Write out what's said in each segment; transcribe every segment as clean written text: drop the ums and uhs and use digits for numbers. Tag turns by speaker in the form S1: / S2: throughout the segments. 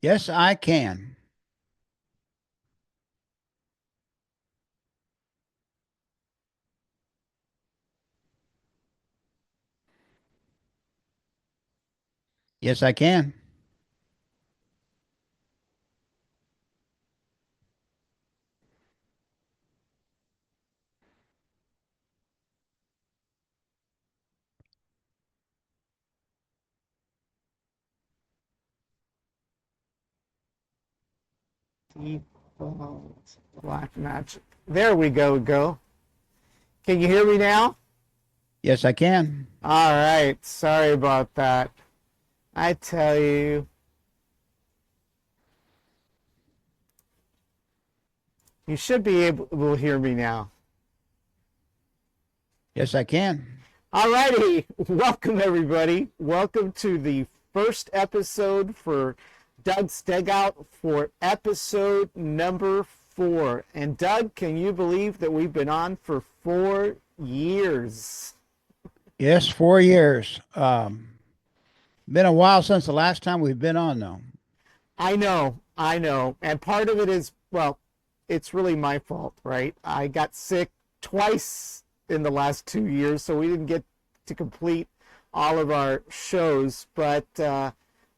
S1: Yes, I can. Yes, I can.
S2: Default black magic. There we go. Can you hear me now?
S1: Yes, I can.
S2: All right. Sorry about that. I tell you, you should be able to hear me now.
S1: Yes, I can.
S2: All righty. Welcome, everybody. Welcome to the first episode for Doug's DugOut for episode number 4. And Doug, can you believe that we've been on for 4 years?
S1: Yes, 4 years. Been a while since the last time we've been on, though.
S2: I know. And part of it is, well, it's really my fault, right? I got sick twice in the last 2 years, so we didn't get to complete all of our shows. But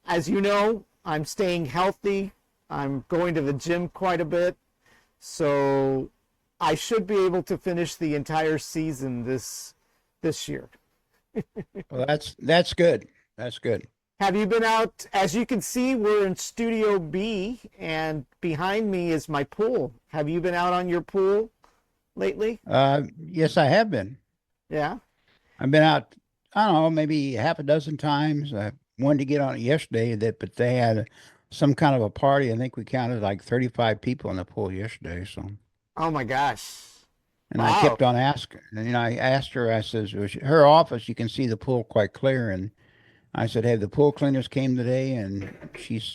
S2: as you know, I'm staying healthy. I'm going to the gym quite a bit. So I should be able to finish the entire season this year.
S1: Well, that's good. That's good.
S2: Have you been out? As you can see, we're in Studio B, and behind me is my pool. Have you been out on your pool lately?
S1: Yes, I have been.
S2: Yeah.
S1: I've been out, I don't know, maybe half a dozen times. I wanted to get on it yesterday, but they had some kind of a party. I think we counted like 35 people in the pool yesterday. So,
S2: Oh my gosh.
S1: and I
S2: Wow.
S1: kept on asking. And, I asked her, I says, her office, you can see the pool quite clear. And I said, "Have the pool cleaners came today?" And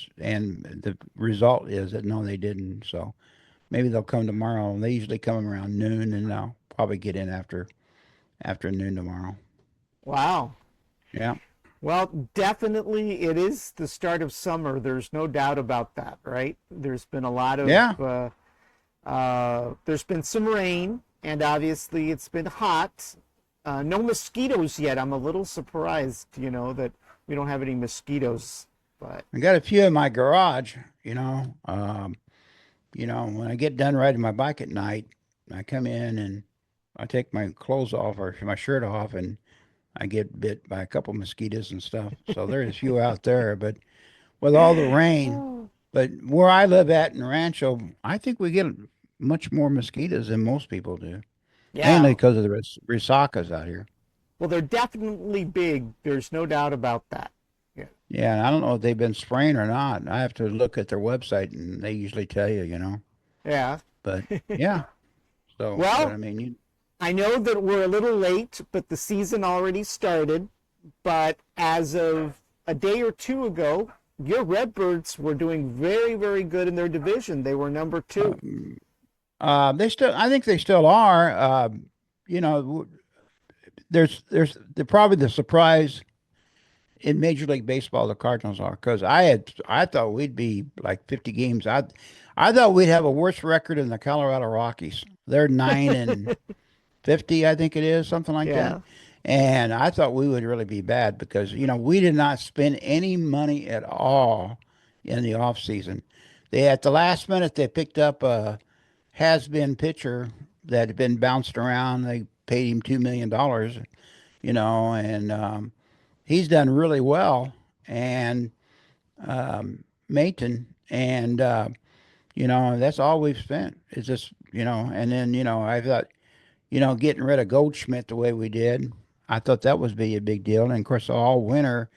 S1: the result is that no, they didn't. So maybe they'll come tomorrow. They usually come around noon, and I'll probably get in after noon tomorrow.
S2: Wow.
S1: Yeah,
S2: Well, definitely it is the start of summer. There's no doubt about that, right? There's been a lot of,
S1: yeah,
S2: there's been some rain, and obviously it's been hot. No mosquitoes yet. I'm a little surprised, that we don't have any mosquitoes. But
S1: I got a few in my garage. When I get done riding my bike at night, I come in and I take my clothes off or my shirt off, and I get bit by a couple mosquitoes and stuff. So there's a few out there, but with all the rain. But where I live at in Rancho, I think we get much more mosquitoes than most people do, mainly
S2: yeah,
S1: because of the resacas out here.
S2: well, they're definitely big. There's no doubt about that. Yeah.
S1: Yeah, and I don't know if they've been spraying or not. I have to look at their website, and they usually tell you.
S2: Yeah.
S1: But yeah, but I
S2: Well,
S1: mean,
S2: I know that we're a little late, but the season already started. But as of a day or two ago, your Redbirds were doing very, very good in their division. They were number 2.
S1: I think they still are. You know, there's probably the surprise in Major League Baseball, the Cardinals are, because I thought we'd be like 50 games. I thought we'd have a worse record than the Colorado Rockies. They're 9-50, I think it is, something like that.
S2: Yeah.
S1: And I thought we would really be bad because we did not spend any money at all in the off season. They at the last minute they picked up a has-been pitcher that had been bounced around. They paid him $2 million, and he's done really well. And Mayton, and that's all we've spent. It's just and then I thought getting rid of Goldschmidt the way we did, I thought that was be a big deal. And of course, all winter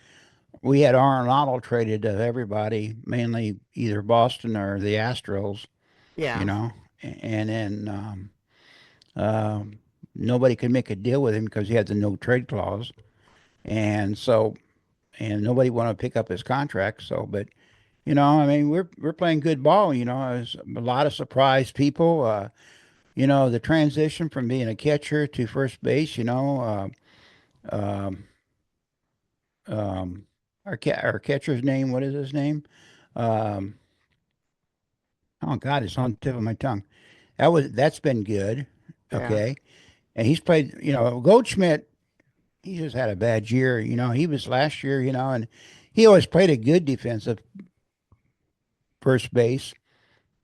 S1: we had Arenado traded to everybody, mainly either Boston or the Astros, you
S2: Yeah.
S1: know, and then nobody could make a deal with him because he had the no trade clause, and so and nobody wanted to pick up his contract. So, but I mean, we're playing good ball. There's a lot of surprise people. The transition from being a catcher to first base. Um, our catcher's name. What is his name? Um, oh God, it's on the tip of my tongue. That's been good.
S2: Yeah.
S1: Okay, and he's played. Goldschmidt. He just had a bad year. He was last year. And he always played a good defensive first base,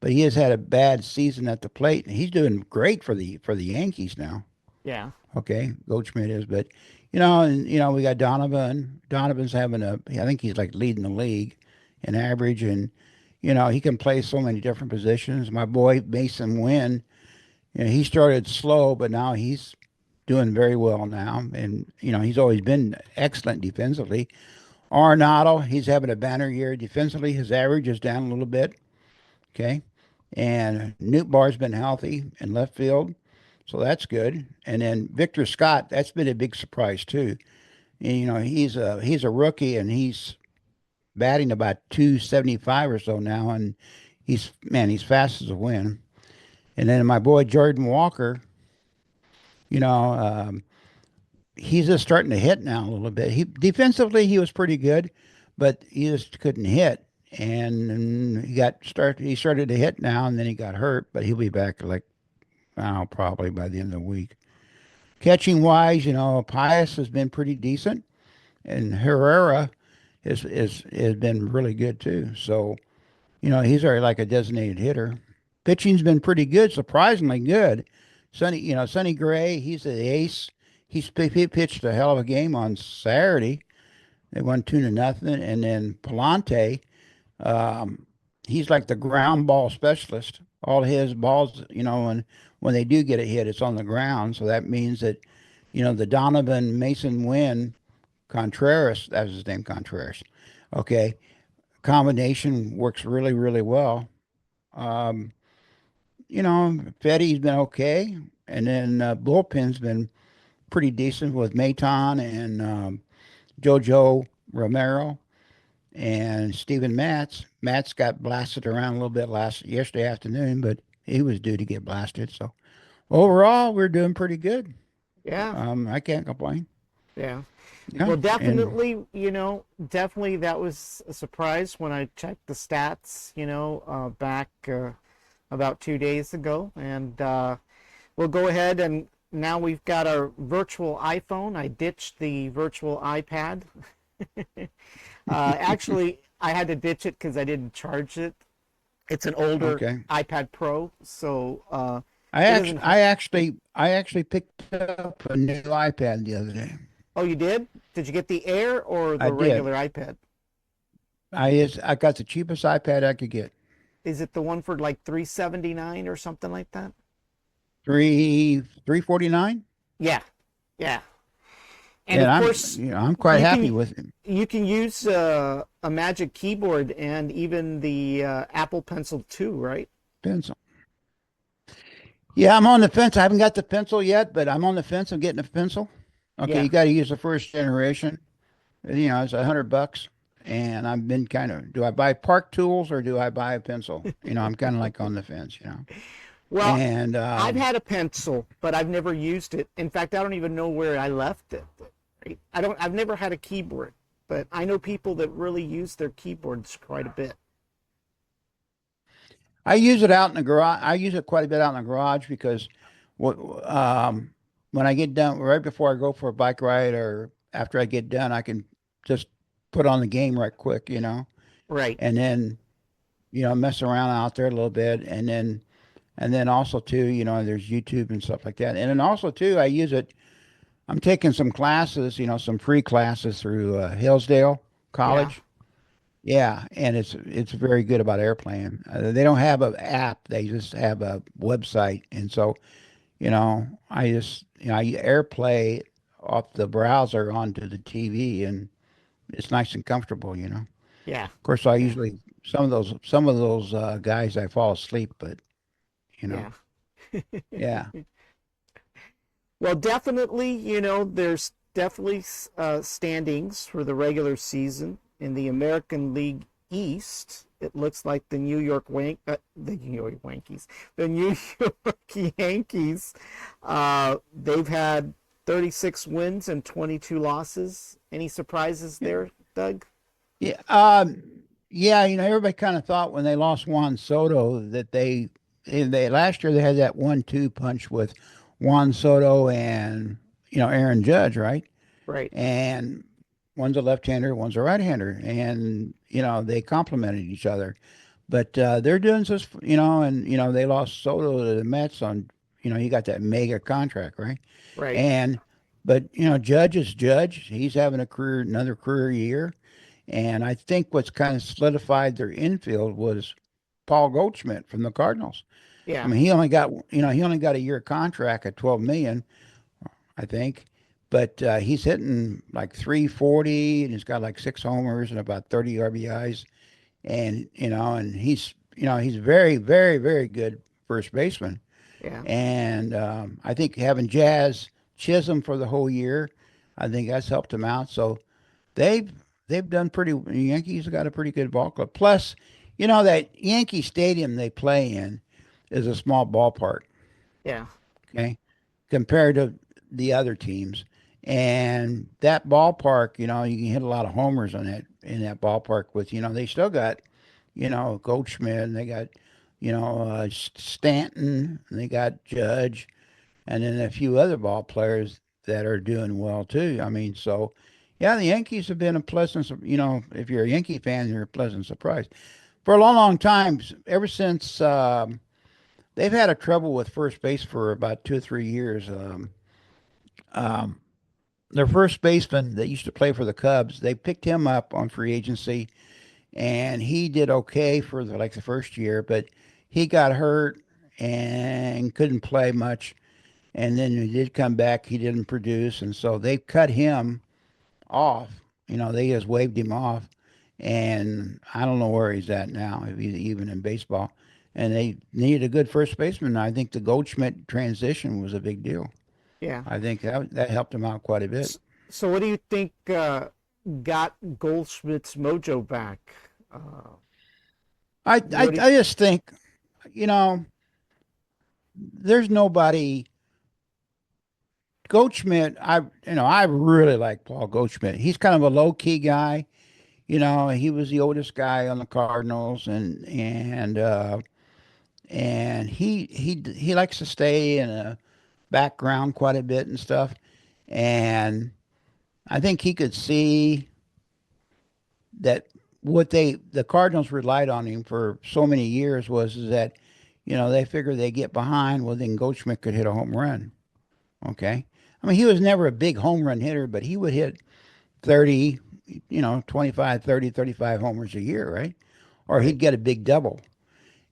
S1: but he has had a bad season at the plate. And he's doing great for the Yankees now.
S2: Yeah.
S1: Okay, Goldschmidt is, but and we got Donovan. Donovan's having I think he's like leading the league in average, and he can play so many different positions. My boy Mason Wynn, he started slow, but now he's doing very well now, and he's always been excellent defensively. Arenado, he's having a banner year defensively. His average is down a little bit. Okay, and Newt Barr's been healthy in left field. So that's good. And then Victor Scott, that's been a big surprise too. And, he's a rookie and he's batting about 275 or so now, and he's fast as a wind. And then my boy Jordan Walker, you know, um, he's just starting to hit now a little bit. He defensively he was pretty good, but he just couldn't hit. And he started to hit now, and then he got hurt, but he'll be back like probably by the end of the week. Catching wise, Pius has been pretty decent, and Herrera has been really good too. So he's already like a designated hitter. Pitching's been pretty good, surprisingly good. Sonny Gray, he's the ace. He pitched a hell of a game on Saturday. They won 2-0, and then Palante, um, he's like the ground ball specialist. All his balls, when they do get a hit, it's on the ground. So that means that the Donovan Mason Wynn Contreras, that was his name, Contreras. Okay. Combination works really, really well. Um, Fetty's been okay. And then bullpen's been pretty decent with Maton and JoJo Romero and Steven Matz. Matz got blasted around a little bit yesterday afternoon, but he was due to get blasted. So overall, we're doing pretty good.
S2: Yeah.
S1: I can't complain.
S2: Yeah.
S1: Yeah,
S2: Well,
S1: and
S2: definitely that was a surprise when I checked the stats, back about 2 days ago. And we'll go ahead and now we've got our virtual iPhone. I ditched the virtual iPad. Actually, I had to ditch it because I didn't charge it. It's an older
S1: okay.
S2: iPad Pro, so
S1: I
S2: it
S1: actually,
S2: doesn't.
S1: I actually picked up a new iPad the other day.
S2: Oh, you did? Did you get the Air or
S1: I
S2: the
S1: did.
S2: regular iPad?
S1: I got the cheapest iPad I could get.
S2: Is it the one for like 379 or something like that?
S1: 349,
S2: Yeah, yeah. And
S1: and
S2: of
S1: I'm
S2: course,
S1: I'm quite
S2: you
S1: happy
S2: can
S1: with it.
S2: you can use a Magic Keyboard and even the Apple Pencil too, right?
S1: Pencil. Yeah, I'm on the fence. I haven't got the pencil yet, but I'm on the fence of getting a pencil. Okay,
S2: Yeah,
S1: you got to use the first generation. It's $100, and I've been do I buy Park Tools or do I buy a pencil? I'm kind of like on the fence.
S2: well,
S1: And
S2: I've had a pencil, but I've never used it. In fact, I don't even know where I left it. Right? I've never had a keyboard, but I know people that really use their keyboards quite a bit.
S1: I use it out in the garage. I use it quite a bit out in the garage because what when I get done, right before I go for a bike ride or after I get done, I can just put on the game right quick,
S2: Right.
S1: and then mess around out there a little bit, and then also too, there's YouTube and stuff like that, and then also too, I use it. I'm taking some classes, some free classes through Hillsdale
S2: Yeah.
S1: College. Yeah, and it's very good about airplane. They don't have an app; they just have a website, and so I just I AirPlay off the browser onto the TV, and it's nice and comfortable.
S2: Yeah.
S1: Of course, I
S2: Yeah.
S1: usually some of those guys I fall asleep, but you know,
S2: Yeah.
S1: yeah,
S2: Well, definitely, there's definitely standings for the regular season in the American League East. It looks like the New York Yankees, the New York Yankees. They've had 36 wins and 22 losses. Any surprises there, Doug?
S1: yeah. Yeah, everybody kind of thought when they lost Juan Soto that they last year they had that 1-2 punch with Juan Soto and Aaron Judge, right?
S2: Right.
S1: And one's a left-hander, one's a right-hander, and they complemented each other. But they're doing this, and they lost Soto to the Mets on, he got that mega contract, right?
S2: Right.
S1: And but Judge is Judge. He's having another career year, and I think what's kind of solidified their infield was Paul Goldschmidt from the Cardinals. I
S2: Yeah.
S1: mean, he only got a year contract at 12 million, I think. But he's hitting like 340, and he's got like 6 homers and about 30 RBIs, and he's very, very, very good first baseman.
S2: Yeah.
S1: And I think having Jazz Chisholm for the whole year, I think that's helped him out. So they've they've done pretty. The Yankees have got a pretty good ball club. Plus, that Yankee Stadium they play in is a small ballpark.
S2: Yeah.
S1: Okay, compared to the other teams. And that ballpark, you can hit a lot of homers on that in that ballpark with, they still got, Goldschmidt, and they got, Stanton, and they got Judge, and then a few other ball players that are doing well too. I mean, so yeah, the Yankees have been a if you're a Yankee fan, you're a pleasant surprise. For a long, long time, ever since they've had a trouble with first base for about 2 or 3 years. Their first baseman that used to play for the Cubs, they picked him up on free agency, and he did okay for the first year, but he got hurt and couldn't play much. And then he did come back, he didn't produce, and so they cut him off. They just waved him off, and I don't know where he's at now, if he's even in baseball. And they needed a good first baseman. I think the Goldschmidt transition was a big deal.
S2: Yeah.
S1: I think that helped him out quite a bit.
S2: So, what do you think got Goldschmidt's mojo back?
S1: I, I
S2: What do you,
S1: I just think, you know, there's nobody. Goldschmidt, I really like Paul Goldschmidt. He's kind of a low key guy. He was the oldest guy on the Cardinals, and he likes to stay in a background quite a bit and stuff. And I think he could see that the Cardinals relied on him for so many years was is that they figured they get behind, well then Goldschmidt could hit a home run. Okay, I mean he was never a big home run hitter, but he would hit 30, 25, 30, 35 homers a year, right? Or
S2: right.
S1: he'd get a big double.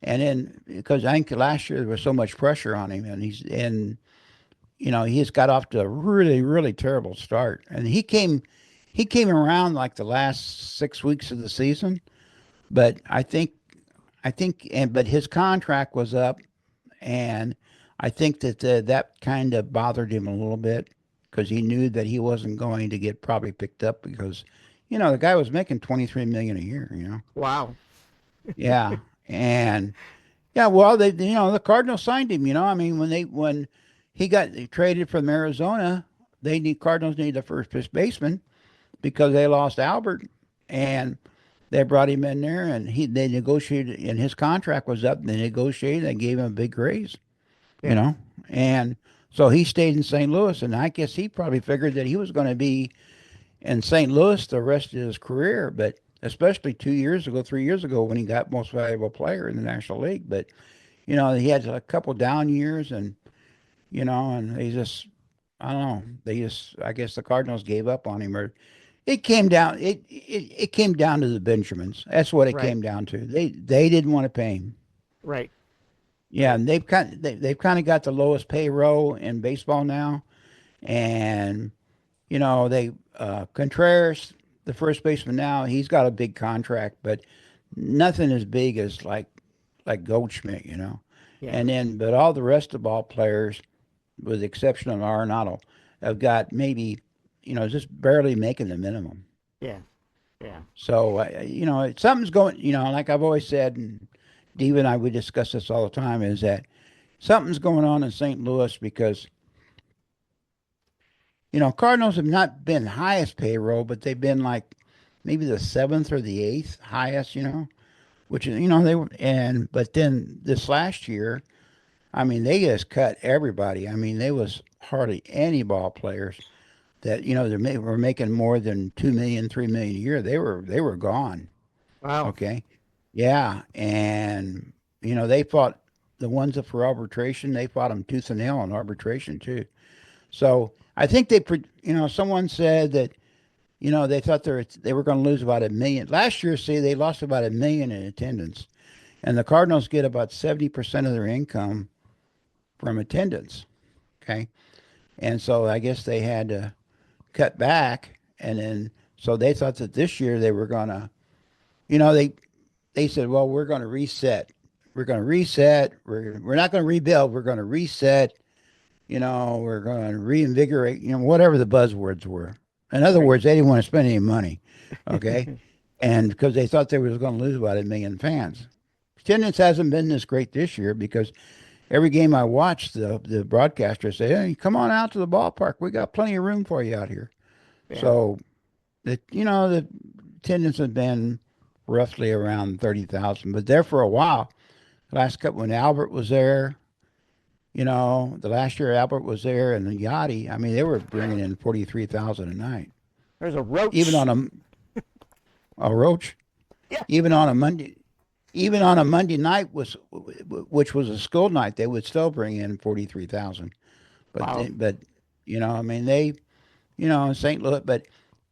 S1: And then because I think last year there was so much pressure on him, and he's got off to a really, really terrible start. And he came around like the last 6 weeks of the season, but but his contract was up, and I think that kind of bothered him a little bit because he knew that he wasn't going to get probably picked up because, the guy was making 23 million a year.
S2: Wow.
S1: Yeah, and yeah, well, the Cardinals signed him. I mean, when he got traded from Arizona, Cardinals needed a first baseman because they lost Albert, and they brought him in there, and they negotiated, and his contract was up. And they negotiated, and gave him a big raise, you
S2: Yeah.
S1: know, and so he stayed in St. Louis, and I guess he probably figured that he was going to be in St. Louis the rest of his career, but especially 2 years ago, 3 years ago, when he got most valuable player in the National League. But he had a couple down years, and they just, I don't know, I guess the Cardinals gave up on him, or it came down to the Benjamins. That's what it
S2: Right.
S1: came down to. They didn't want to pay him.
S2: Right.
S1: Yeah,
S2: Right.
S1: and they've kind of got the lowest payroll in baseball now, and they Contreras, the first baseman now, he's got a big contract, but nothing as big as like Goldschmidt.
S2: Yeah.
S1: And then, but all the rest of the ball players, with the exception of Arenado, have got maybe, just barely making the minimum.
S2: Yeah. Yeah.
S1: So, something's going, like I've always said, and Dave and I, we discuss this all the time, is that something's going on in St. Louis because, Cardinals have not been highest payroll, but they've been like maybe the seventh or the eighth highest, which is, they were, but then this last year, I mean, they just cut everybody. I mean, there was hardly any ball players that, were making more than 2 million, 3 million a year. They were gone.
S2: Wow.
S1: Okay. Yeah. And, they fought the ones that for arbitration, they fought them tooth and nail on arbitration too. So I think someone said that, they thought they were going to lose about 1 million. Last year, see, they lost about 1 million in attendance. And the Cardinals get about 70% of their income from attendance. Okay. And so I guess they had to cut back. And then, so they thought that this year they were going to, you know, they said, well, we're going to reset. We're going to reset. We're not going to rebuild. We're going to reset. We're going to reinvigorate, whatever the buzzwords were. In other
S2: Right.
S1: words, they didn't want to spend any money. Okay. And because they thought they was going to lose about 1 million fans. Attendance hasn't been this great this year because every game I watched, the broadcaster said, "Hey, come on out to the ballpark. We got plenty of room for you out here."
S2: Yeah.
S1: So the attendance has been roughly around 30,000, but there for a while. Last couple when Albert was there, the last year Albert was there and the Yachty, I mean, they were bringing in 43,000 a night,
S2: There's a
S1: even
S2: roach.
S1: on a roach,
S2: Yeah.
S1: even on a Monday. Even on a Monday night which was a school night, they would still bring in 43,000. But
S2: Wow.
S1: I mean St. Louis, but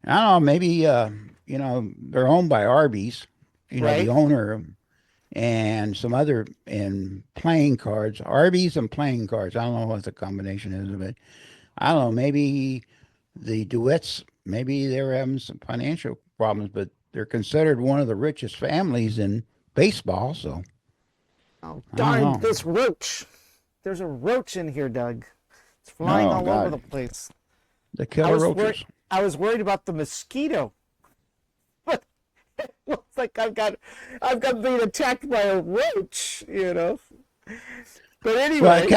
S1: I don't know, maybe they're owned by Arby's, the
S2: Right.
S1: owner and some other and playing cards, Arby's and playing cards. I don't know what the combination is, but I don't know, maybe the Duets, maybe they were having some financial problems, but they're considered one of the richest families in baseball, so
S2: Oh,
S1: I don't
S2: darn
S1: know.
S2: this roach. There's a roach in here, Doug. It's flying
S1: Oh
S2: all over the
S1: God,
S2: place.
S1: the
S2: I
S1: killer
S2: was worried.
S1: roaches.
S2: I was worried about the mosquito, but it looks like I've got being attacked by a roach. But
S1: Well, it
S2: anyway,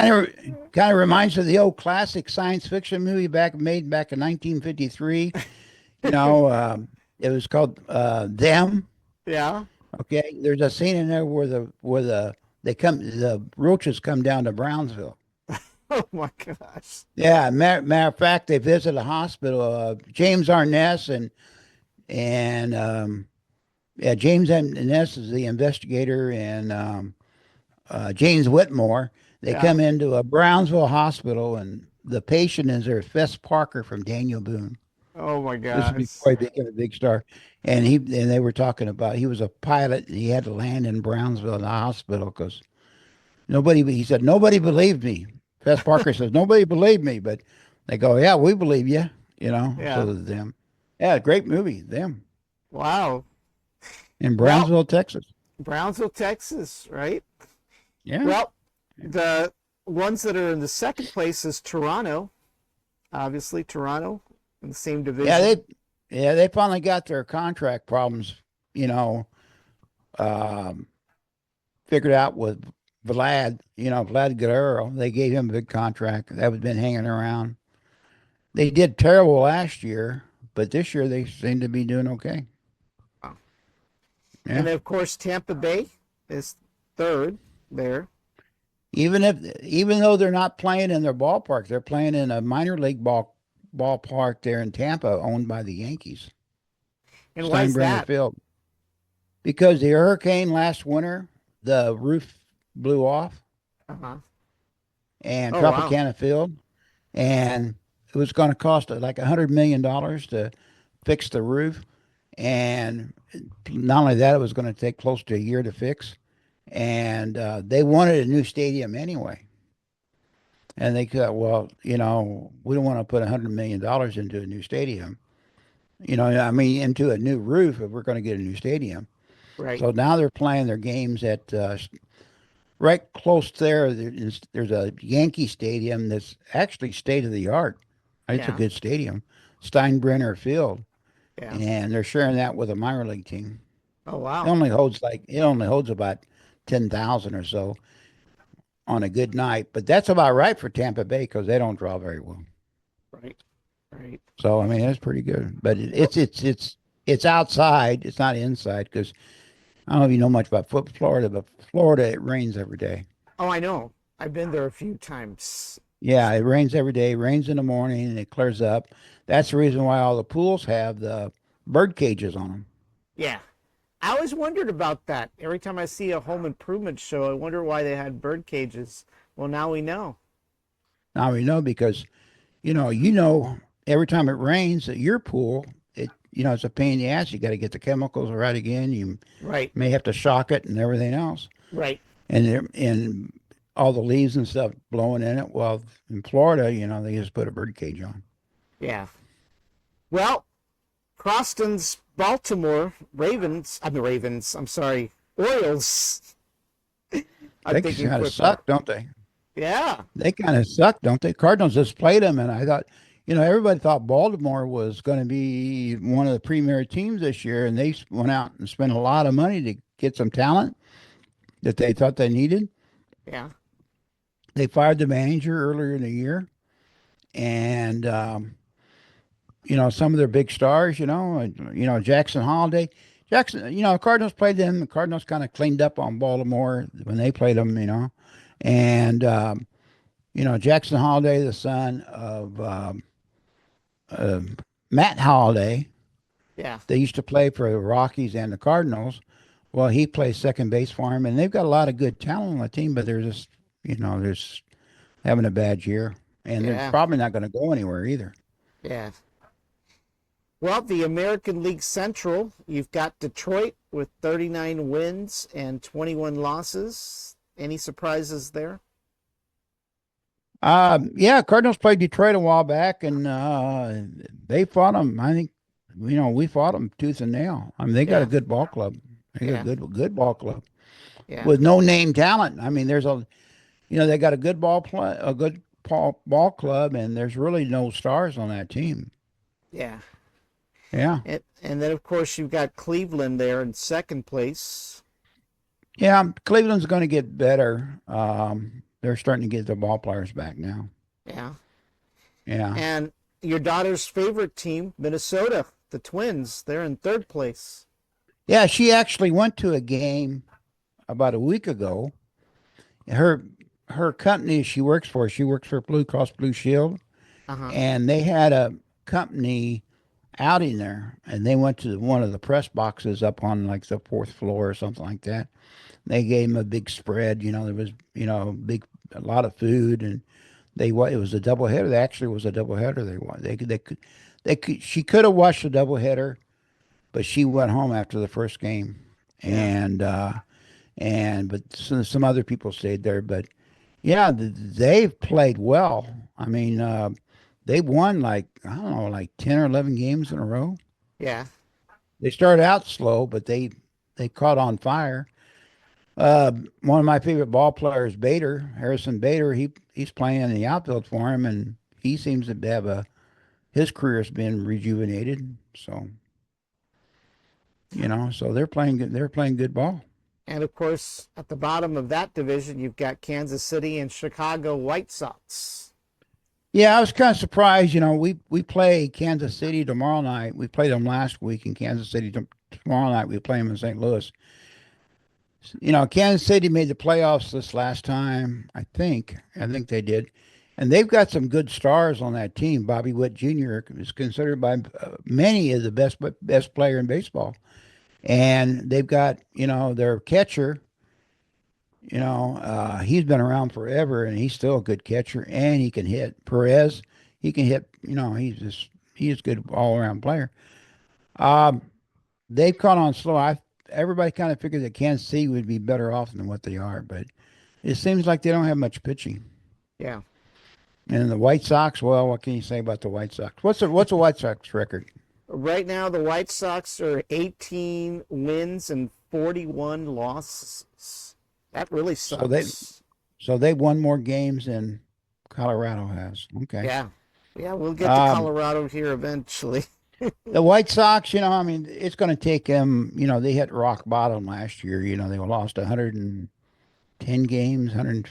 S1: kind of reminds me of the old classic science fiction movie made back in 1953. You know, it was called Them.
S2: yeah.
S1: Okay, there's a scene in there where the roaches come down to Brownsville.
S2: Oh my gosh.
S1: Yeah, matter of fact, they visit a hospital. James Arness and yeah, James Arness is the investigator, and James Whitmore. They
S2: Yeah.
S1: come into a Brownsville hospital, and the patient is their Fess Parker from Daniel Boone.
S2: Oh my
S1: This is
S2: gosh.
S1: before he became a big star, and they were talking about he was a pilot. And he had to land in Brownsville in the hospital because nobody. He said nobody believed me. Fess Parker says nobody believed me, but they go, yeah, we believe you. So
S2: Yeah.
S1: them. Yeah, great movie. Them
S2: Wow.
S1: in
S2: Well,
S1: Brownsville, Texas.
S2: Brownsville, Texas, right?
S1: Yeah.
S2: Well, the ones that are in the second place is Toronto. Obviously, Toronto in the same
S1: Yeah,
S2: division.
S1: they finally got their contract problems, you know, um, figured out with Vlad Guerrero. They gave him a big contract that had been hanging around. They did terrible last year, but this year they seem to be doing okay.
S2: And
S1: Yeah.
S2: then, of course, Tampa Bay is third there.
S1: Even though they're not playing in their ballpark, they're playing in a minor league ballpark there in Tampa, owned by the Yankees,
S2: And why is
S1: Steinbrenner
S2: that?
S1: Field. Because the hurricane last winter, the roof blew off
S2: Uh-huh.
S1: and
S2: Oh, wow.
S1: Tropicana Field, and it was going to cost like $100 million to fix the roof. And not only that, it was going to take close to a year to fix. And they wanted a new stadium anyway. And they thought, well, we don't want to put $100 million into a new stadium. I mean, into a new roof if we're going to get a new stadium.
S2: Right.
S1: So now they're playing their games at right close there. There's a Yankee stadium that's actually state of the art. It's a
S2: Yeah.
S1: good stadium, Steinbrenner Field,
S2: Yeah.
S1: and they're sharing that with a minor league team.
S2: Oh,
S1: It
S2: wow.
S1: only holds like it only holds about 10,000 or so on a good night, but that's about right for Tampa Bay because they don't draw very well.
S2: Right. Right.
S1: So I mean, it's pretty good, but
S2: Well,
S1: it's It's outside. It's not inside because I don't know if you know much about Florida, but Florida, it rains every day.
S2: Oh, I know. I've been there a few times.
S1: Yeah, it rains every day. It rains in the morning and it clears up. That's the reason why all the pools have the bird cages on them.
S2: Yeah. I always wondered about that. Every time I see a home improvement show, I wonder why they had bird cages. Well, now we know.
S1: Now we know because you know, every time it rains at your pool, it's a pain in the ass. You got to get the chemicals right again. You
S2: Right.
S1: may have to shock it and everything else,
S2: Right.
S1: and all the leaves and stuff blowing in it. Well, in Florida, they just put a bird cage on.
S2: Yeah. Well, Croston's Baltimore Ravens, I mean Ravens, I'm sorry, Orioles. I'm
S1: They
S2: thinking
S1: kind of
S2: football.
S1: suck, don't they?
S2: Yeah.
S1: They kind of suck, don't they? Cardinals just played them, and I thought, everybody thought Baltimore was going to be one of the premier teams this year, and they went out and spent a lot of money to get some talent that they thought they needed.
S2: Yeah.
S1: They fired the manager earlier in the year, and some of their big stars, Jackson Holiday. Jackson, Cardinals played them. The Cardinals kind of cleaned up on Baltimore when they played them, and Jackson Holiday, the son of uh, Matt Holiday.
S2: Yeah.
S1: They used to play for the Rockies and the Cardinals. Well, he plays second base for him, and they've got a lot of good talent on the team, but they're just, they're just having a bad year, and they're
S2: Yeah.
S1: probably not going to go anywhere either.
S2: Yeah. Well, the American League Central, you've got Detroit with 39 wins and 21 losses. Any surprises there?
S1: Yeah, Cardinals played Detroit a while back, and they fought them. I think, we fought them tooth and nail. I mean, they got a
S2: Yeah.
S1: good ball club. They got a
S2: Yeah.
S1: good ball club
S2: Yeah.
S1: with no name talent. I mean, they got a good a good ball club, and there's really no stars on that team.
S2: Yeah.
S1: Yeah,
S2: And then, of course, you've got Cleveland there in second place.
S1: yeah. Cleveland's going to get better. They're starting to get their ball players back now.
S2: Yeah.
S1: Yeah,
S2: And your daughter's favorite team, Minnesota, the Twins, they're in third place.
S1: yeah. She actually went to a game about a week ago. Her her company she works for Blue Cross Blue Shield,
S2: Uh huh.
S1: and they had a company outing there, and they went to one of the press boxes up on like the fourth floor or something like that. They gave them a big spread. There was a lot of food, and it was a double header. They actually was a double header. They could she could have watched the double header, but she went home after the first game,
S2: Yeah.
S1: and but some other people stayed there. But yeah, they've played well. I mean, they won like I don't know, like 10 or 11 games in a row.
S2: Yeah.
S1: They started out slow, but they caught on fire. One of my favorite ball players, Harrison Bader, he's playing in the outfield for him, and he seems to have his career has been rejuvenated. So they're playing good. They're playing good ball.
S2: And of course, at the bottom of that division, you've got Kansas City and Chicago White Sox.
S1: Yeah, I was kind of surprised. We play Kansas City tomorrow night. We played them last week in Kansas City. Tomorrow night we play them in St. Louis. Kansas City made the playoffs this last time. I think they did, and they've got some good stars on that team. Bobby Witt Jr. is considered by many as the best player in baseball, and they've got their catcher. He's been around forever, and he's still a good catcher, and he can hit. Perez, he can hit. He's a good all around player. Um, they've caught on slow. Everybody kind of figured that Kansas City would be better off than what they are, but it seems like they don't have much pitching.
S2: Yeah.
S1: And the White Sox, well, what can you say about the White Sox? What's the White Sox record?
S2: Right now, the White Sox are 18 wins and 41 losses. That really
S1: So they
S2: sucks.
S1: so they won more games than Colorado has. Okay.
S2: Yeah. Yeah, we'll get to
S1: Um,
S2: Colorado here eventually.
S1: the White Sox, I mean, it's going to take them. They hit rock bottom last year. They lost 110 games, 100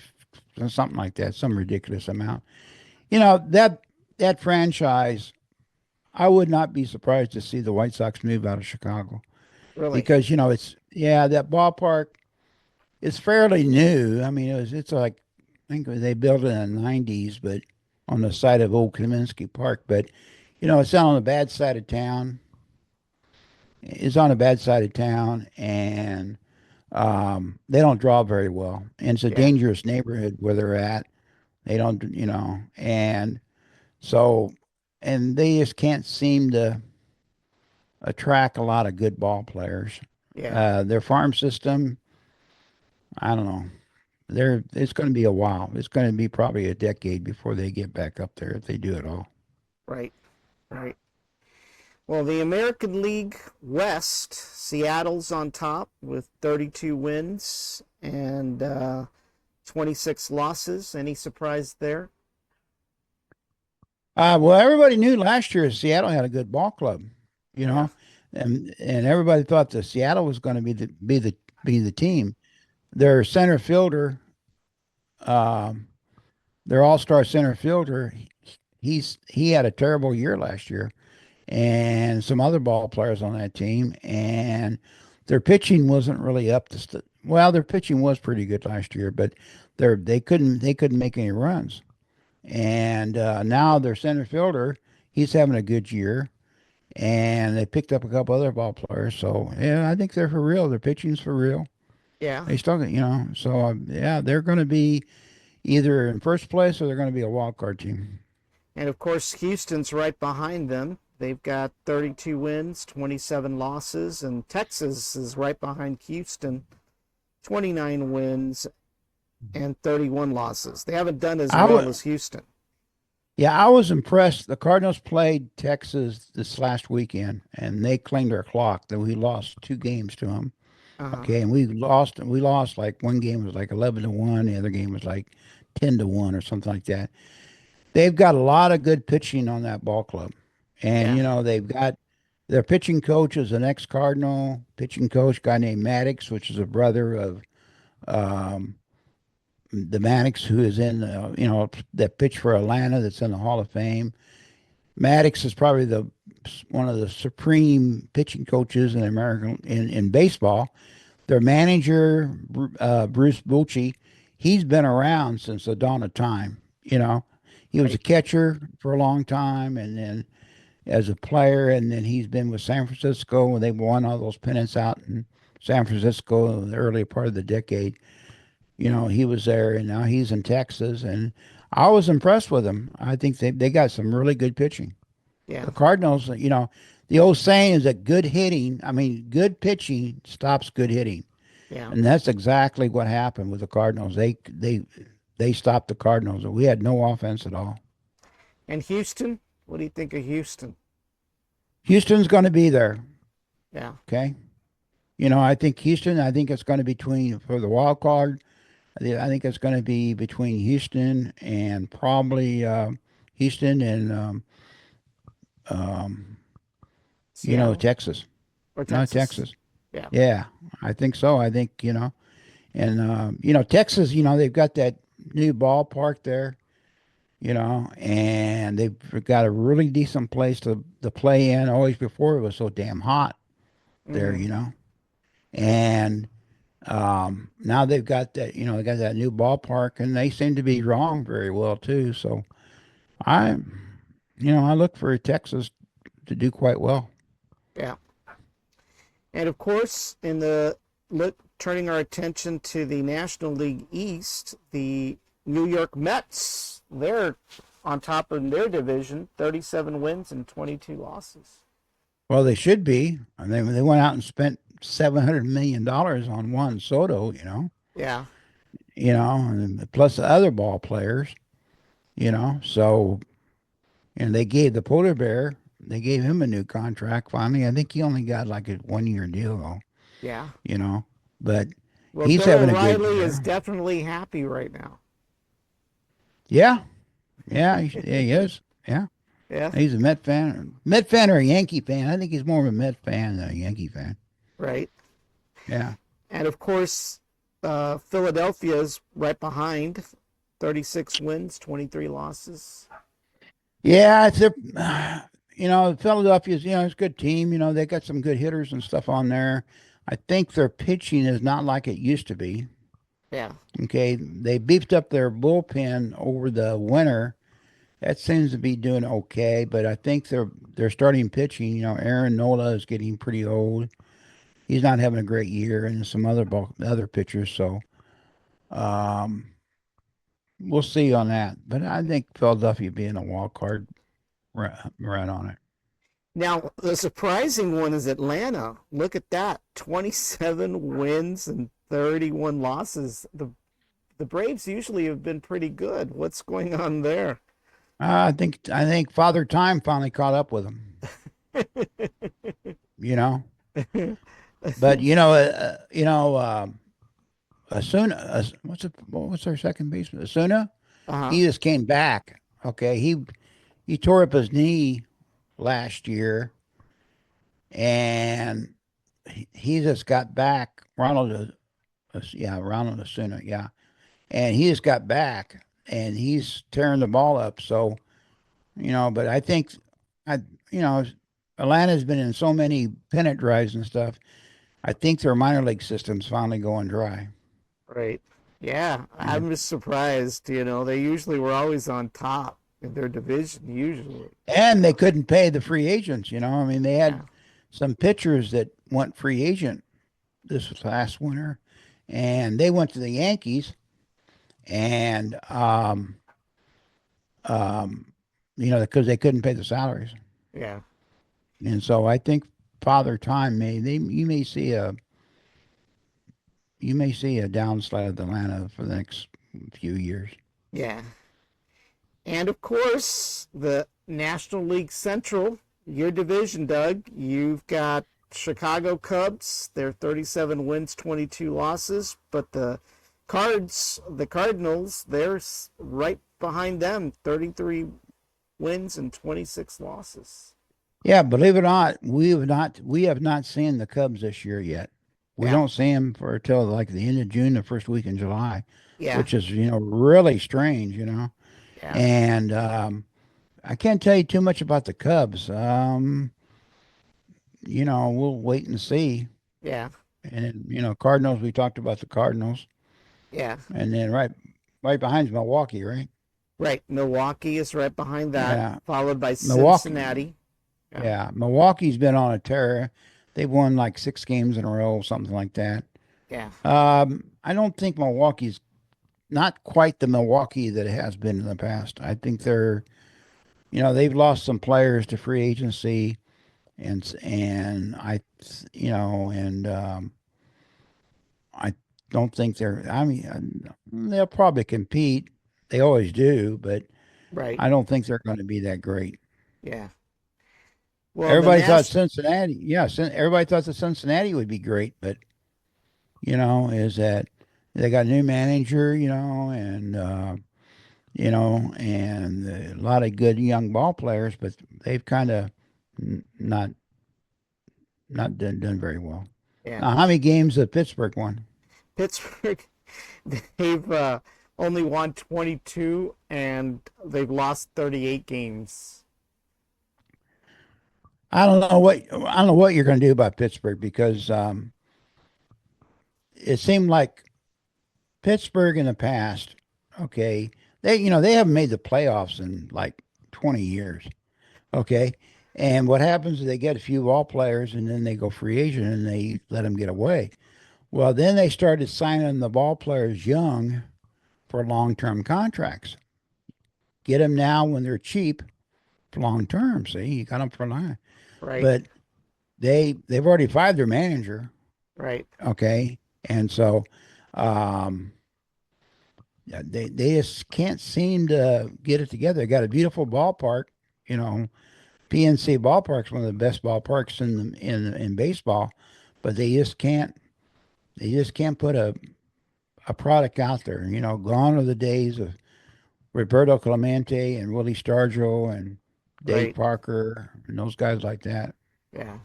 S1: something like that, some ridiculous amount. That franchise, I would not be surprised to see the White Sox move out of Chicago
S2: Really?
S1: because it's yeah that ballpark is fairly new. I mean it's like I think they built it in the '90s, but on the site of Old Kaminsky Park. But it's on the bad side of town. It's on the bad side of town, and they don't draw very well, and it's a
S2: Yeah.
S1: dangerous neighborhood where they're at. They don't, and so, and they just can't seem to attract a lot of good ball players.
S2: Yeah.
S1: Their farm system, I don't know. It's going to be a while. It's going to be probably a decade before they get back up there if they do it all.
S2: Right. Right. Well, the American League West, Seattle's on top with 32 wins and 26 losses. Any surprise there?
S1: Well, everybody knew last year Seattle had a good ball club, you
S2: Yeah.
S1: know, and everybody thought that Seattle was going to be the team. Their center fielder, um, their all-star center fielder, he had a terrible year last year, and some other ball players on that team, and their pitching wasn't really up to well, their pitching was pretty good last year, but they couldn't make any runs. And now their center fielder, he's having a good year, and they picked up a couple other ball players. So yeah, I think they're for real. Their pitching's for real.
S2: Yeah.
S1: They still, so yeah, they're going to be either in first place or they're going to be a wild card team.
S2: And of course, Houston's right behind them. They've got 32 wins, 27 losses, and Texas is right behind Houston, 29 wins and 31 losses. They haven't done as
S1: I
S2: well
S1: would,
S2: as Houston.
S1: yeah, I was impressed. The Cardinals played Texas this last weekend, and they claimed their clock that we lost 2 games to them.
S2: Uh-huh.
S1: Okay, and we lost like one game was like 11-1, the other game was like 10-1 or something like that. They've got a lot of good pitching on that ball club. And,
S2: Yeah.
S1: they've got their pitching coach is an ex-Cardinal pitching coach, guy named Maddox, which is a brother of um, the Maddox who is in, that pitched for Atlanta that's in the Hall of Fame. Maddox is probably the one of the supreme pitching coaches in American in baseball. Their manager, Bruce Bochy, he's been around since the dawn of time. He was a
S2: Right.
S1: catcher for a long time, and then as a player, and then he's been with San Francisco, and they won all those pennants out in San Francisco in the early part of the decade. He was there, and now he's in Texas, and I was impressed with him. I think they got some really good pitching.
S2: Yeah.
S1: The Cardinals, the old saying is that good pitching stops good hitting.
S2: Yeah.
S1: And that's exactly what happened with the Cardinals. They stopped the Cardinals. We had no offense at all.
S2: And Houston? What do you think of Houston?
S1: Houston's going to be there.
S2: Yeah.
S1: Okay. I think Houston. I think it's going to be between for the wild card. I think it's going to be between Houston and probably Houston and um,
S2: Seattle
S1: Texas.
S2: or
S1: No,
S2: Texas?
S1: Texas.
S2: Yeah.
S1: Yeah, I think so. I think and Texas. They've got that new ballpark there. And they've got a really decent place to play in. Always before it was so damn hot there.
S2: Mm-hmm.
S1: And now they've got that. They got that new ballpark, and they seem to be drawing very well too. So I, I look for Texas to do quite well.
S2: Yeah. And of course, turning our attention to the National League East, the New York Mets, they're on top of their division, 37 wins and 22 losses.
S1: Well, they should be. And they went out and spent $700 million on Juan Soto.
S2: Yeah.
S1: And plus the other ball players. So and they gave the polar bear. They gave him a new contract finally. I think he only got like a 1-year deal though.
S2: Yeah.
S1: You know, but
S2: Well,
S1: he's
S2: Bill
S1: having a good
S2: O'Reilly is
S1: year.
S2: definitely happy right now.
S1: Yeah, yeah, he is. Yeah,
S2: Yeah.
S1: he's a Met fan or a Yankee fan. I think he's more of a Met fan than a Yankee fan.
S2: Right.
S1: Yeah,
S2: And of course, Philadelphia's right behind, 36 wins, 23 losses.
S1: yeah. Philadelphia's, it's a good team. They got some good hitters and stuff on there. I think their pitching is not like it used to be.
S2: Yeah.
S1: Okay, they beefed up their bullpen over the winter. That seems to be doing okay, but I think they're starting pitching. Aaron Nola is getting pretty old. He's not having a great year, and some other pitchers. So um, we'll see on that. But I think Philadelphia being a wild card right on it.
S2: Now, the surprising one is Atlanta. Look at that. 27 wins and 31 losses. The Braves usually have been pretty good. What's going on there?
S1: I think Father Time finally caught up with him. You know, but Asuna. What's our second baseman? Asuna.
S2: Uh-huh.
S1: He just came back. Okay, he tore up his knee last year, and he just got back. Ronald Asuna, yeah, and he just got back, and he's tearing the ball up. So but I think I you know Atlanta's been in so many pennant drives and stuff. I think their minor league system's finally going dry.
S2: Right. Yeah,
S1: Yeah.
S2: I'm just surprised. They usually were always on top in their division, usually.
S1: And they couldn't pay the free agents. I mean, they
S2: Yeah.
S1: had some pitchers that went free agent this last winter, and they went to the Yankees, and because they couldn't pay the salaries,
S2: Yeah.
S1: and so I think Father Time you may see a downslide of Atlanta for the next few years.
S2: Yeah. And of course, the National League Central, your division, Doug, you've got Chicago Cubs. They're 37 wins, 22 losses, but the Cardinals, they're right behind them, 33 wins and 26 losses.
S1: Yeah, believe it or not, we have not seen the Cubs this year yet. We
S2: Yeah.
S1: don't see them for until like the end of June, the first week in July,
S2: Yeah.
S1: which is really strange.
S2: Yeah.
S1: And I can't tell you too much about the Cubs. We'll wait and see.
S2: Yeah.
S1: And then, Cardinals. We talked about the Cardinals,
S2: Yeah.
S1: and then right behind is Milwaukee, right?
S2: Right. Milwaukee is right behind that,
S1: Yeah,
S2: followed by
S1: Milwaukee.
S2: Cincinnati. Yeah.
S1: Yeah, Milwaukee's been on a tear. They've won like 6 games in a row, something like that.
S2: Yeah.
S1: I don't think Milwaukee's not quite the Milwaukee that it has been in the past. I think they've lost some players to free agency, and I don't think they're. I mean, they'll probably compete. They always do, but
S2: Right.
S1: I don't think they're going to be that great.
S2: Yeah. Well, the
S1: Everybody thought
S2: Nash.
S1: Cincinnati, yeah, everybody thought that Cincinnati would be great, but is that they got a new manager, and a lot of good young ball players, but they've kind of not done very well.
S2: Yeah.
S1: Now, how many games have Pittsburgh won?
S2: Pittsburgh, they've only won 22 and they've lost 38 games.
S1: I don't know what you're going to do about Pittsburgh because it seemed like Pittsburgh in the past. Okay, they haven't made the playoffs in like 20 years. Okay, and what happens is they get a few ball players and then they go free agent and they let them get away. Well, then they started signing the ball players young for long-term contracts. Get them now when they're cheap for long term. See, you got them for life.
S2: Right.
S1: But they've already fired their manager.
S2: Right.
S1: Okay, and so um, yeah, they just can't seem to get it together. They got a beautiful ballpark. You know, PNC ballpark's one of the best ballparks in baseball, but they just can't put a product out there. Gone are the days of Roberto Clemente and Willie Stargell and Dave
S2: Right.
S1: Parker and those guys like that.
S2: Yeah.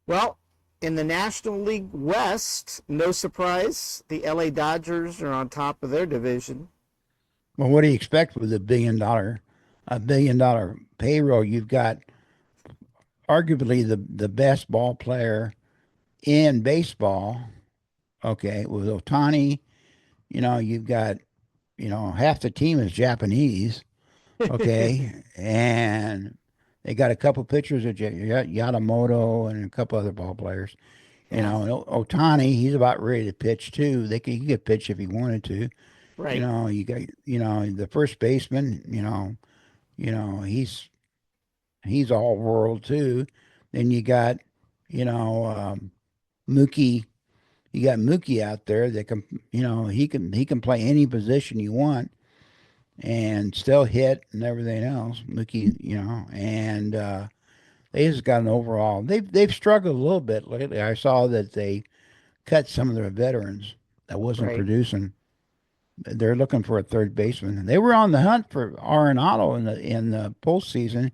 S2: Well, in the National League West, no surprise, the LA Dodgers are on top of their division.
S1: Well, what do you expect with a $1 billion $1 billion payroll. You've got arguably the best ball player in baseball. Okay, with Otani, you've got half the team is Japanese. Okay, and they got a couple pitchers of Yamamoto and a couple other ball players.
S2: Yeah,
S1: And Otani, he's about ready to pitch too. He could pitch if he wanted to.
S2: right.
S1: You got the first baseman. He's all world too. Then you got you know Mookie. You got Mookie out there that can he can play any position you want and still hit and everything else. Mookie, and they just got an overall. They've struggled a little bit lately. I saw that they cut some of their veterans that wasn't
S2: Right.
S1: producing. They're looking for a third baseman. They were on the hunt for Arenado in the postseason,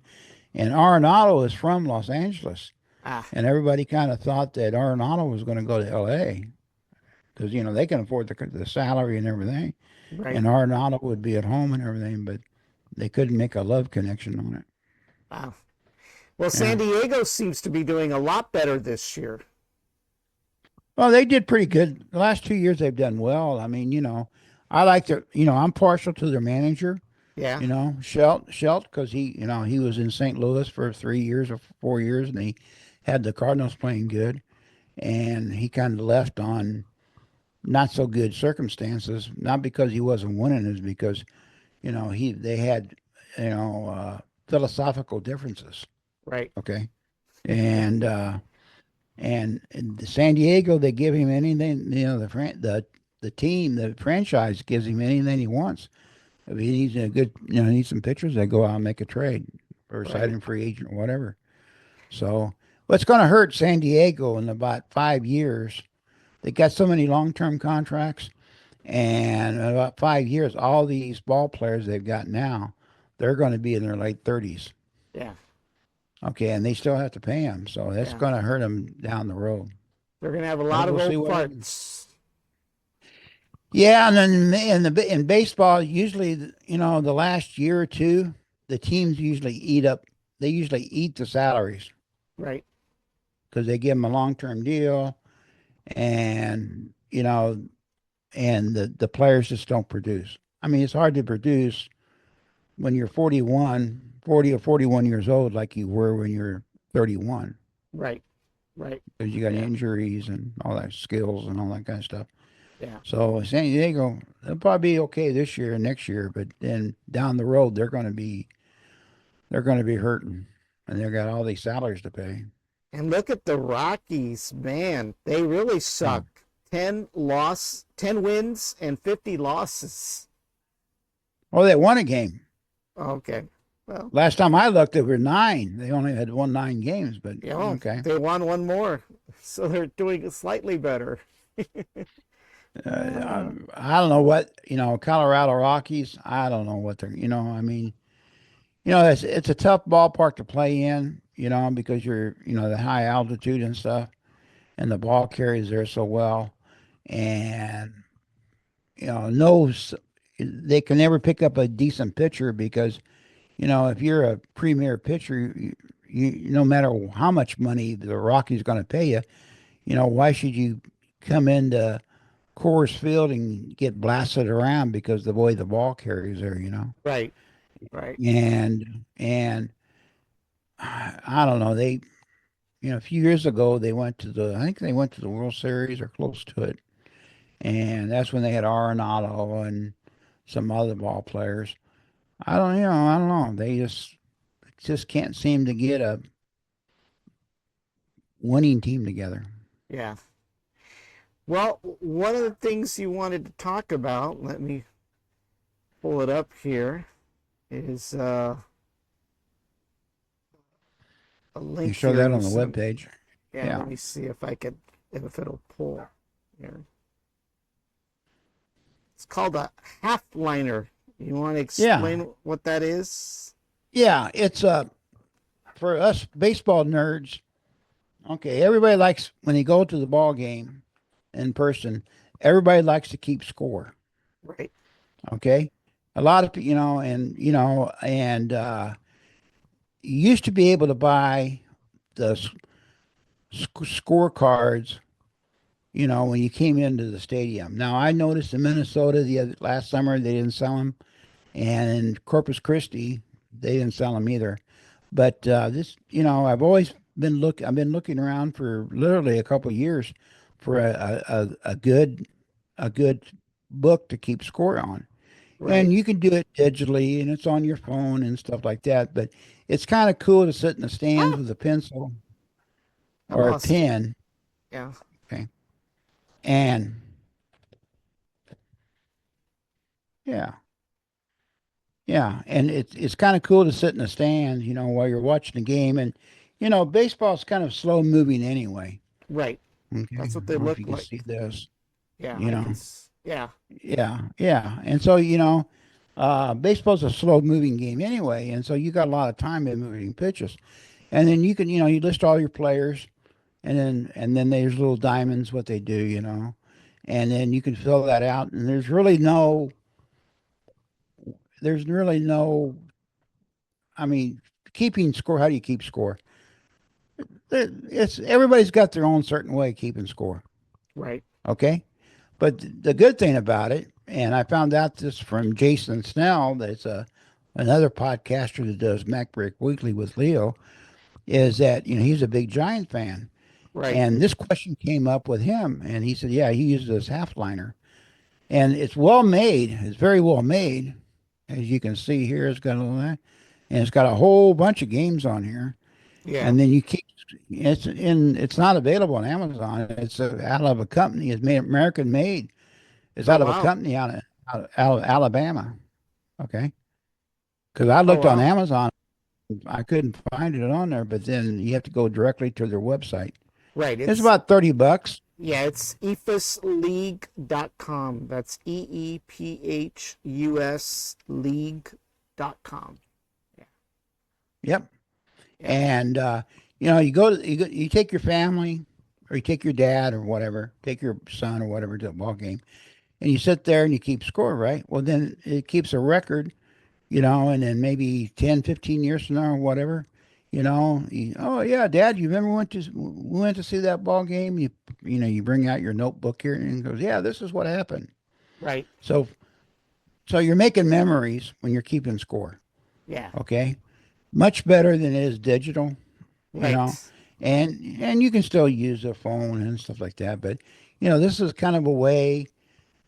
S1: and Arenado is from Los Angeles,
S2: Ah,
S1: and everybody kind of thought that Arenado was going to go to L.A. because they can afford the salary and everything,
S2: right.
S1: and Arenado would be at home and everything, but they couldn't make a love connection on it.
S2: Wow. Well, San
S1: Yeah.
S2: Diego seems to be doing a lot better this year.
S1: Well, they did pretty good. The last 2 years they've done well. I mean, I like I'm partial to their manager,
S2: Yeah,
S1: Shelt, because he was in St. Louis for 3 years or 4 years, and he had the Cardinals playing good, and he kind of left on not so good circumstances, not because he wasn't winning, is because they had you know philosophical differences.
S2: right.
S1: Okay, and in San Diego they give him anything. The team, the franchise gives him anything he wants. If he needs a good, needs some pitchers, they go out and make a trade or sign
S2: Right.
S1: him free agent or whatever. So, what's going to hurt San Diego in about 5 years? They got so many long-term contracts, and in about 5 years, all these ball players they've got now, they're going to be in their late 30s.
S2: Yeah,
S1: Okay, and they still have to pay them, so that's
S2: yeah.
S1: going to hurt them down the road.
S2: They're gonna have a
S1: But
S2: lot of
S1: we'll see
S2: old
S1: what happens.
S2: farts.
S1: Yeah, and then in baseball, usually, the last year or two, the teams usually eat up. They usually eat the salaries
S2: Right.
S1: because they give them a long-term deal, and and the players just don't produce. I mean, it's hard to produce when you're 40 or 41 years old, like you were when you're 31,
S2: Right. Right.
S1: because you got
S2: Yeah.
S1: injuries and all that skills and all that kind of stuff.
S2: Yeah.
S1: So San Diego, they'll probably be okay this year and next year, but then down the road they're going to be hurting, and they've got all these salaries to pay.
S2: And look at the Rockies, man. They really
S1: Yeah.
S2: suck. 10 wins and 50 losses.
S1: Oh, they won a game.
S2: Okay. Well,
S1: Last time I looked, there were nine. They only had won 9 games, but
S2: you know,
S1: okay.
S2: they won one more. So they're doing slightly better. Uh,
S1: I don't know what, Colorado Rockies. I don't know what they're, I mean, it's a tough ballpark to play in, because you're, the high altitude and stuff, and the ball carries there so well. And, no, they can never pick up a decent pitcher because, if you're a premier pitcher, no matter how much money the Rockies going to pay you, why should you come into Coors Field and get blasted around because the way the ball carries there?
S2: right. Right.
S1: And I don't know. A few years ago I think they went to the World Series or close to it, and that's when they had Arenado and some other ball players. I don't know. They just can't seem to get a winning team together.
S2: Yeah. Well, one of the things you wanted to talk about, let me pull it up here, is a
S1: You
S2: link
S1: show
S2: here
S1: that
S2: you
S1: on the web
S2: sent.
S1: page.
S2: Yeah,
S1: Yeah.
S2: let me see if it'll pull here. It's called a half liner. You want to
S1: Yeah.
S2: explain what that is?
S1: Yeah. It's for us baseball nerds. Okay, everybody likes when they go to the ball game in person. Everybody likes to keep score.
S2: Right.
S1: Okay, A lot of, and you used to be able to buy the scorecards, when you came into the stadium. Now, I noticed in Minnesota last summer they didn't sell them, and in Corpus Christi they didn't sell them either. But I've always I've been looking around for literally a couple of years for a good book to keep score on.
S2: Right.
S1: And you can do it digitally and it's on your phone and stuff like that. But it's kind of cool to sit in the stands
S2: Ah,
S1: with a pencil
S2: I
S1: or a
S2: lost it.
S1: pen.
S2: Yeah.
S1: Okay. And yeah, yeah. And it's kind of cool to sit in the stands, while you're watching the game. And, baseball's kind of slow moving anyway.
S2: Right.
S1: Okay.
S2: That's
S1: I
S2: what they
S1: don't know if
S2: look
S1: you can see
S2: like.
S1: this,
S2: Yeah,
S1: you
S2: I
S1: know.
S2: can. Yeah.
S1: Yeah, yeah. And so, baseball's a slow moving game anyway. And so you got a lot of time in moving pitches. And then you list all your players and then there's little diamonds, what they do, and then you can fill that out. And there's really no, I mean, keeping score. How do you keep score? It's everybody's got their own certain way of keeping score.
S2: Right.
S1: Okay. But the good thing about it, and I found out this from Jason Snell, that's another podcaster that does Mac Break Weekly with Leo, is that he's a big Giant fan,
S2: Right.
S1: and this question came up with him, and he said, yeah, he uses this half liner, and it's well made. It's very well made, as you can see here. It's got all that, and it's got a whole bunch of games on here,
S2: Yeah.
S1: and then you keep. It's not available on Amazon. It's out of a company. It's made American made. It's
S2: Oh
S1: out of a
S2: wow.
S1: company out of Alabama. Okay. Because I
S2: Oh
S1: looked on
S2: wow.
S1: Amazon, I couldn't find it on there, but then you have to go directly to their website.
S2: Right.
S1: It's
S2: It's
S1: about $30.
S2: yeah, it's ephusleague.com. That's EEPHUS league.com. Yeah.
S1: Yep.
S2: Yeah.
S1: And you take your family or you take your dad or whatever, take your son or whatever to a ball game, and you sit there and you keep score, right? Well, then it keeps a record, and then maybe 10, 15 years from now or whatever, oh yeah, Dad, you remember we went to see that ball game? You bring out your notebook here and it goes, yeah, this is what happened.
S2: Right.
S1: So so you're making memories when you're keeping score,
S2: Yeah.
S1: okay? Much better than it is digital, you know,
S2: Right.
S1: and you can still use a phone and stuff like that, but this is kind of a way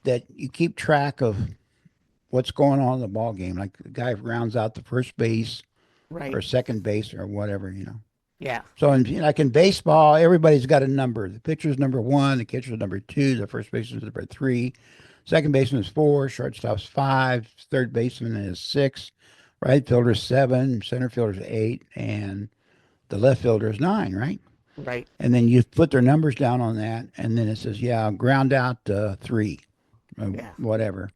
S1: that you keep track of what's going on in the ball game. Like the guy rounds out the first base
S2: Right.
S1: or second base or whatever,
S2: Yeah.
S1: So like in baseball, everybody's got a number. The pitcher's number one, the catcher's number two, the first baseman's number three, second baseman is four, shortstop's five, third baseman is six, right fielder's seven, center fielder's eight, and the left fielder is nine, right?
S2: Right.
S1: And then you put their numbers down on that, and then it says, yeah, ground out three,
S2: Yeah.
S1: whatever.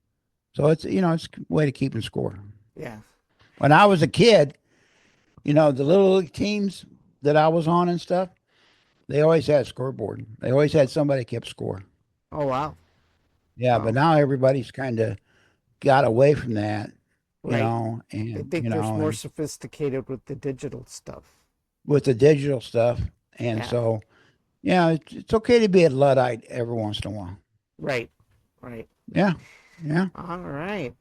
S1: So it's a way to keep and score.
S2: Yeah.
S1: When I was a kid, the little league teams that I was on and stuff, they always had a scoreboard. They always had somebody kept score.
S2: Oh wow.
S1: Yeah, but
S2: Wow.
S1: now everybody's kind of got away from that,
S2: Right. They
S1: and
S2: think there's more sophisticated with the digital stuff.
S1: with the digital stuff, and
S2: Yeah.
S1: so yeah, it's okay to be a luddite every once in a while.
S2: Right. Right.
S1: Yeah, yeah.
S2: All right.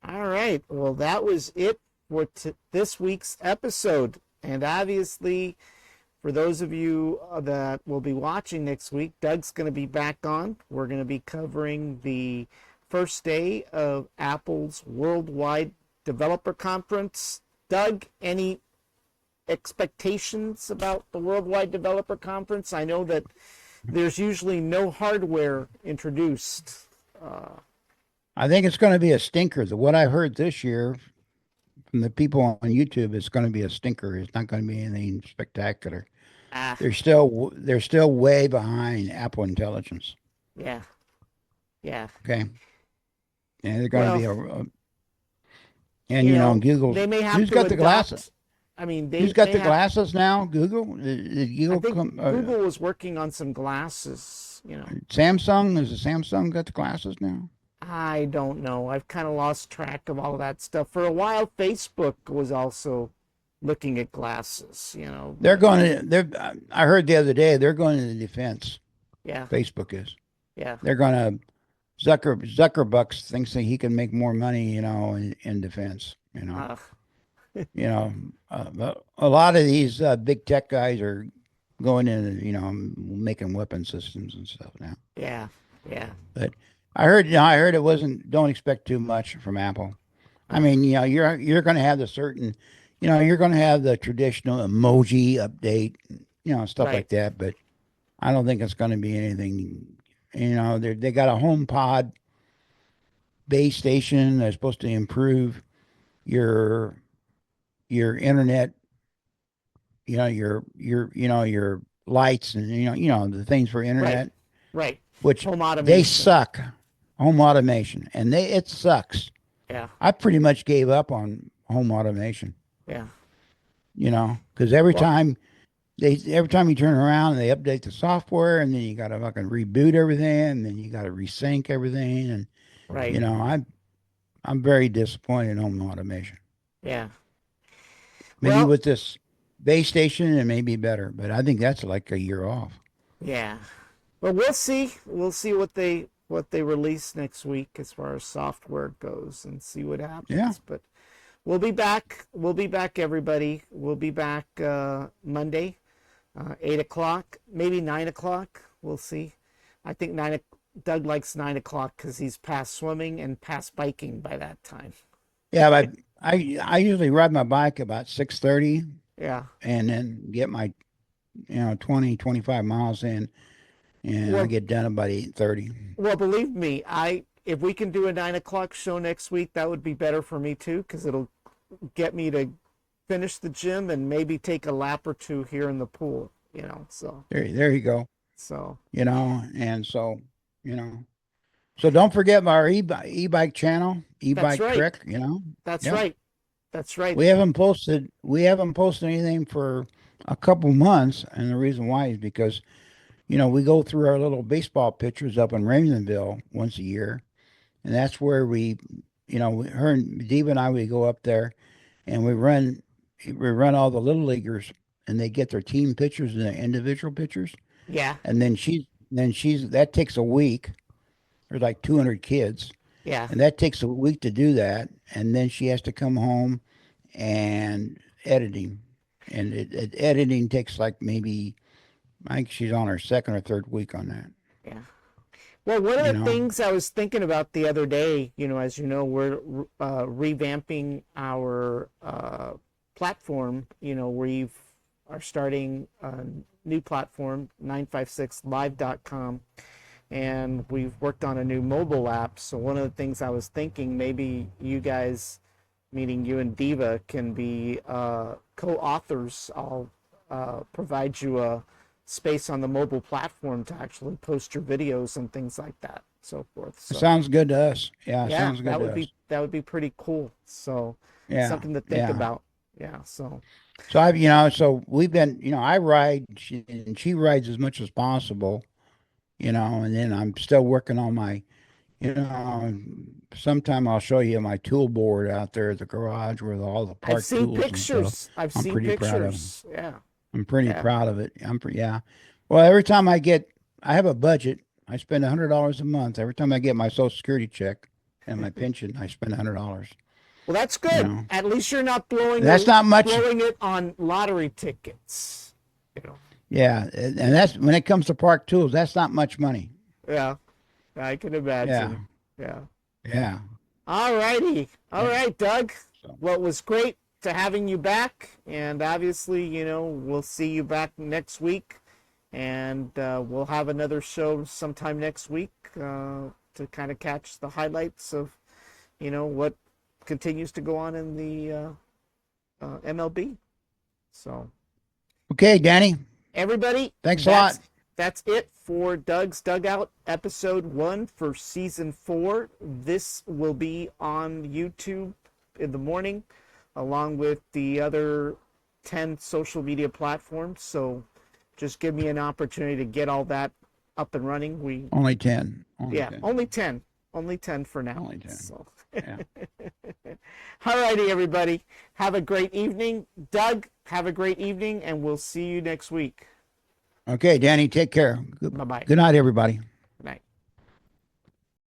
S2: All right. Well, that was it for this week's episode. And obviously, for those of you that will be watching next week, Doug's going to be back on. We're going to be covering the first day of Apple's Worldwide Developer Conference. Doug, any expectations about the Worldwide Developer Conference? I know that there's usually no hardware introduced.
S1: I think it's going to be a stinker. What I heard this year from the people on YouTube, it's going to be a stinker. It's not going to be anything spectacular.
S2: Ah,
S1: They're still way behind Apple Intelligence.
S2: yeah, yeah.
S1: Okay, and they're going to
S2: Well,
S1: be and Google.
S2: they may have
S1: Who's
S2: to
S1: got the glasses?
S2: adopt. I mean,
S1: Who's
S2: they
S1: got
S2: may
S1: the
S2: have.
S1: glasses now? Google. Did
S2: I
S1: Google
S2: think
S1: come?
S2: Google was working on some glasses.
S1: Samsung. Is the Samsung got the glasses now?
S2: I don't know. I've kind of lost track of all that stuff. For a while, Facebook was also looking at glasses,
S1: They're
S2: but
S1: going to. I heard the other day they're going to the defense.
S2: yeah,
S1: Facebook is.
S2: yeah.
S1: They're going to. Zuckerbucks thinks that he can make more money, in defense.
S2: Uh,
S1: But a lot of these big tech guys are going in, making weapon systems and stuff now.
S2: yeah, yeah.
S1: But I heard it wasn't. Don't expect too much from Apple. I
S2: Uh,
S1: mean, you're going to have the certain, you're going to have the traditional emoji update, stuff
S2: right,
S1: like that. But I don't think it's going to be anything. They got a home pod base station that's supposed to improve your internet, your lights and the things for
S2: right,
S1: internet,
S2: right.
S1: which
S2: Home
S1: they
S2: automation.
S1: suck. Home automation, and it sucks.
S2: Yeah,
S1: I pretty much gave up on home automation,
S2: yeah.
S1: because
S2: Well,
S1: every time you turn around and they update the software, and then you got to fucking reboot everything, and then you got to resync everything, and
S2: right.
S1: you know, I'm very disappointed in home automation.
S2: Yeah.
S1: Maybe
S2: Well,
S1: with this base station, it may be better, but I think that's like a year off.
S2: yeah. But we'll see. We'll see what they release next week as far as software goes and see what
S1: Yeah.
S2: happens. But we'll be back. We'll be back, everybody. We'll be back Monday, 8 o'clock, maybe 9 o'clock. We'll see. I think Doug likes 9 o'clock because he's past swimming and past biking by that time.
S1: Yeah, but I usually ride my bike about 6:30
S2: Yeah.
S1: and then get my 20-25 miles in, and I
S2: Well,
S1: get done about 8:30.
S2: well, believe me, I if we can do a 9 o'clock show next week, that would be better for me too because it'll get me to finish the gym and maybe take a lap or two here in the pool. So
S1: There you go.
S2: so
S1: And so, you know. So don't forget our e-bike channel,
S2: that's
S1: e-bike
S2: right.
S1: trick,
S2: That's
S1: Yep.
S2: right. That's right.
S1: We haven't posted anything for a couple months, and the reason why is because, we go through our little baseball pictures up in Raymondville once a year, and that's where her and Dave and I, we go up there and we run all the little leaguers, and they get their team pictures and their individual pictures,
S2: Yeah.
S1: and then she's that takes a week. There's like 200 kids,
S2: Yeah.
S1: and that takes a week to do that, and then she has to come home and editing, and editing takes like maybe, I think she's on her second or third week on that.
S2: Yeah. Well, one of
S1: You
S2: the
S1: know,
S2: things I was thinking about the other day, as you know, we're revamping our platform. We are starting a new platform, 956live.com, and we've worked on a new mobile app. So one of the things I was thinking, maybe you guys, meaning you and Diva, can be co-authors. I'll provide you a space on the mobile platform to actually post your videos and things like that, so forth.
S1: it
S2: So
S1: sounds good to us. Yeah, it
S2: yeah,
S1: sounds good
S2: that
S1: to
S2: would
S1: us.
S2: be that would be pretty cool. So
S1: Yeah,
S2: something to think
S1: yeah.
S2: about. Yeah. So
S1: So so we've been, I ride, and she rides as much as possible, and then I'm still working on my, sometime I'll show you my tool board out there at the garage with all the
S2: I've
S1: park
S2: seen
S1: tools and stuff.
S2: pictures. I've
S1: I'm
S2: seen
S1: pretty proud of.
S2: pictures. Yeah.
S1: I'm pretty
S2: Yeah.
S1: proud of it. Yeah. Well, every time I have a budget. I spend $100 a month. Every time I get my Social Security check and my pension, I spend $100.
S2: Well, that's
S1: You
S2: good.
S1: know,
S2: At least you're not blowing
S1: that's not much.
S2: blowing it on lottery tickets. You know.
S1: Yeah, and that's when it comes to park tools. That's not much money.
S2: Yeah. I can
S1: Yeah,
S2: imagine. Yeah.
S1: yeah.
S2: All righty. All
S1: Yeah.
S2: right, Doug.
S1: So,
S2: Well, it was great to having you back. And obviously, we'll see you back next week. And we'll have another show sometime next week to kind of catch the highlights of, what continues to go on in the MLB. So,
S1: okay, Danny.
S2: everybody,
S1: Thanks a
S2: that's
S1: lot.
S2: that's it for Doug's Dugout episode 1 for season 4. This will be on YouTube in the morning, along with the other 10 social media platforms. So just give me an opportunity to get all that up and running.
S1: Only 10. Only
S2: Yeah,
S1: 10.
S2: only 10. Only 10 for now.
S1: Only 10.
S2: So.
S1: Yeah.
S2: All righty, everybody. Have a great evening. Doug, have a great evening, and we'll see you next week.
S1: Okay, Danny, take care.
S2: Bye-bye.
S1: Good night, everybody.